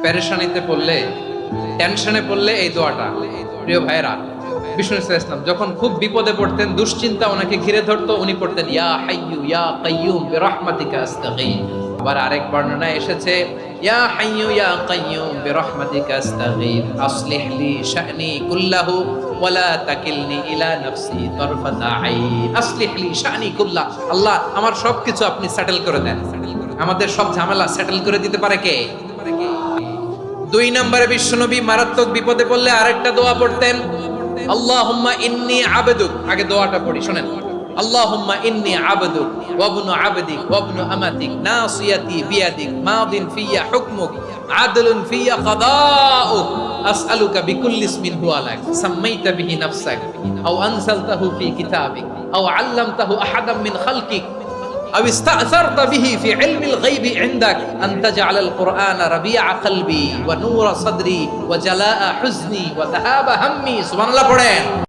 পেরেশানিতে পড়লে, টেনশনে পড়লে এই দোয়াটা। প্রিয় ভাইরা, বিষ্ণু ইসলাম যখন খুব বিপদে পড়তেন, দুশ্চিন্তা ওনাকে ঘিরে ধরতো, উনি পড়তেন ইয়া হাইয়ু ইয়া কাইয়ুম বিরহমাতিকা আস্তাগীথ। আবার আরেক বর্ণনায় এসেছে ইয়া হাইয়ু ইয়া কাইয়ুম বিরহমাতিকা আস্তাগীথ আসলিহ লি শা'নি কুল্লাহু ওয়া লা তাকিলনি ইলা নাফসি তারফাতা আইন। আসলিহ লি শা'নি কুল্লাহ, আল্লাহ আমার সবকিছু আপনি সেটেল করে দেন। আমাদের সব ঝামেলা সেটেল করে দিতে পারে কে? দুই নম্বরে বিশ্বনবী মারাত্মক বিপদে পড়লে আরেকটা দোয়া পড়তেন, আল্লাহুম্মা ইন্নী আবদুক। আগে দোয়াটা পড়ি, শুনেন। আল্লাহুম্মা ইন্নী আবদুক ওয়া ইবনু আবদিক ওয়া ইবনু আমাতিক নাসিয়াতি বিয়াদিক মাদিন ফিয়া হুকমুক আদলুন ফিয়া কাদাউক আসআলুকা বিকুল্লি ইসমিন হুয়া লাক সাম্মাইতা বিহি নাফসাক আও আনজালতাহু ফি কিতাবিক আও আল্লামতাহু আহাদাম মিন খালকিক أو استأثرت به في علم الغيب عندك أن تجعل القرآن ربيع قلبي ونور صدري وجلاء حزني وذهاب همي. سبحان الله.